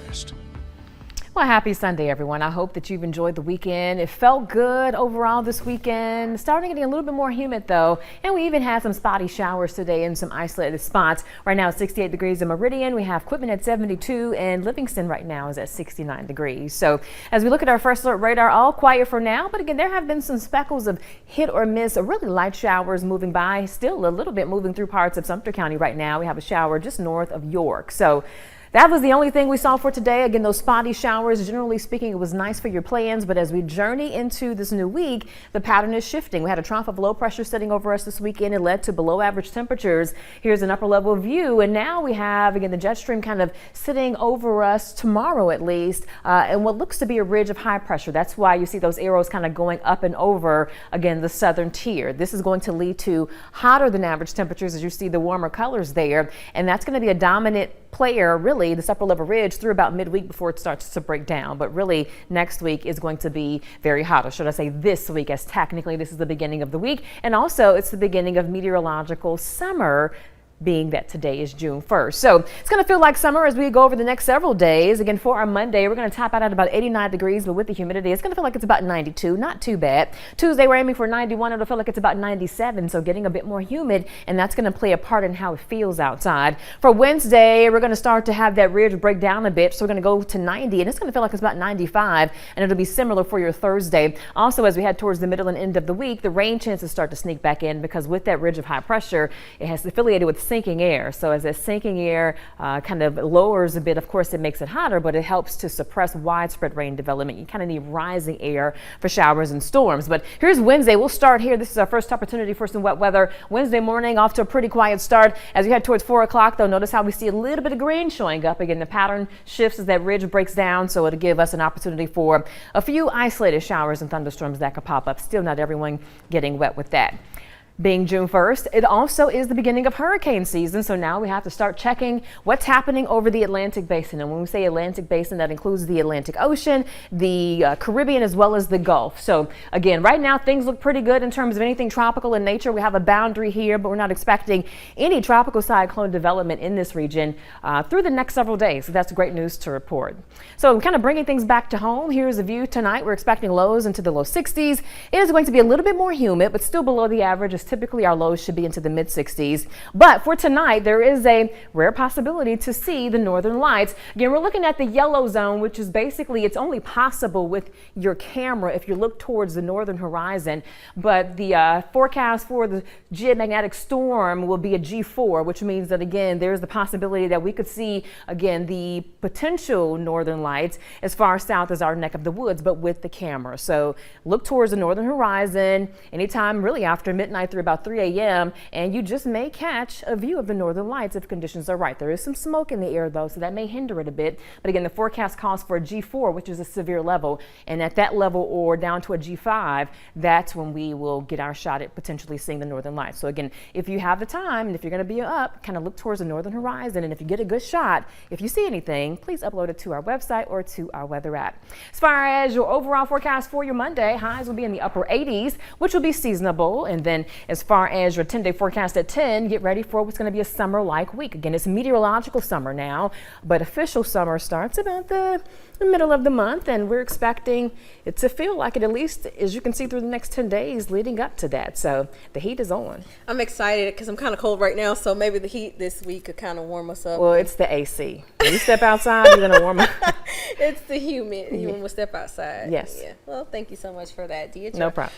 first. Well, happy Sunday, everyone. I hope that you've enjoyed the weekend. It felt good overall this weekend. Starting getting a little bit more humid, though, and we even had some spotty showers today in some isolated spots. Right now, it's 68 degrees in Meridian. We have Quitman at 72, and Livingston right now is at 69 degrees. So as we look at our first alert radar, all quiet for now. But again, there have been some speckles of hit or miss, really light showers moving by. Still a little bit moving through parts of Sumter County right now. We have a shower just north of York. So that was the only thing we saw for today. Again, those spotty showers, generally speaking, it was nice for your plans. But as we journey into this new week, the pattern is shifting. We had a trough of low pressure sitting over us this weekend. It led to below average temperatures. Here's an upper level view. And now we have, again, the jet stream kind of sitting over us tomorrow, at least, and what looks to be a ridge of high pressure. That's why you see those arrows kind of going up and over, again, the southern tier. This is going to lead to hotter than average temperatures, as you see the warmer colors there. And that's going to be a dominant player, really, this upper level ridge through about midweek before it starts to break down. But really, next week is going to be very hot, or should I say this week, as technically this is the beginning of the week. And also, it's the beginning of meteorological summer, being that today is June 1st. So it's going to feel like summer as we go over the next several days. Again, for our Monday, we're going to top out at about 89 degrees, but with the humidity, it's going to feel like it's about 92. Not too bad. Tuesday, we're aiming for 91. It'll feel like it's about 97, so getting a bit more humid, and that's going to play a part in how it feels outside. For Wednesday, we're going to start to have that ridge break down a bit, so we're going to go to 90, and it's going to feel like it's about 95, and it'll be similar for your Thursday. Also, as we head towards the middle and end of the week, the rain chances start to sneak back in, because with that ridge of high pressure, it has affiliated with sinking air. So as that sinking air kind of lowers a bit, of course, it makes it hotter, but it helps to suppress widespread rain development. You kind of need rising air for showers and storms. But here's Wednesday. We'll start here. This is our first opportunity for some wet weather. Wednesday morning, off to a pretty quiet start. As we head towards 4 o'clock, though, notice how we see a little bit of green showing up. Again, the pattern shifts as that ridge breaks down, so it'll give us an opportunity for a few isolated showers and thunderstorms that could pop up. Still not everyone getting wet with that. Being June 1st, it also is the beginning of hurricane season, so now we have to start checking what's happening over the Atlantic Basin. And when we say Atlantic Basin, that includes the Atlantic Ocean, the Caribbean, as well as the Gulf. So again, right now things look pretty good in terms of anything tropical in nature. We have a boundary here, but we're not expecting any tropical cyclone development in this region through the next several days. So that's great news to report. So kind of bringing things back to home, here's a view tonight. We're expecting lows into the low 60s. It is going to be a little bit more humid, but still below the average. Typically, our lows should be into the mid 60s. But for tonight, there is a rare possibility to see the northern lights. Again, we're looking at the yellow zone, which is basically, it's only possible with your camera if you look towards the northern horizon. But the forecast for the geomagnetic storm will be a G4, which means that, again, there's the possibility that we could see, again, the potential northern lights as far south as our neck of the woods, but with the camera. So look towards the northern horizon anytime really after midnight through about 3 a.m. and you just may catch a view of the northern lights if conditions are right. There is some smoke in the air, though, so that may hinder it a bit. But again, the forecast calls for a G4, which is a severe level. And at that level or down to a G5, that's when we will get our shot at potentially seeing the northern lights. So again, if you have the time and if you're going to be up, kind of look towards the northern horizon. And if you get a good shot, if you see anything, please upload it to our website or to our weather app. As far as your overall forecast for your Monday, highs will be in the upper 80s, which will be seasonable. And then as far as your 10-day forecast at 10, get ready for what's going to be a summer-like week. Again, it's meteorological summer now, but official summer starts about the middle of the month, and we're expecting it to feel like it, at least as you can see through the next 10 days leading up to that. So the heat is on. I'm excited because I'm kind of cold right now, so maybe the heat this week could kind of warm us up. Well, it's the AC. When you step outside, you're going to warm up. It's the humid when we step outside. Yes. Yeah. Well, thank you so much for that, Deidre. No problem.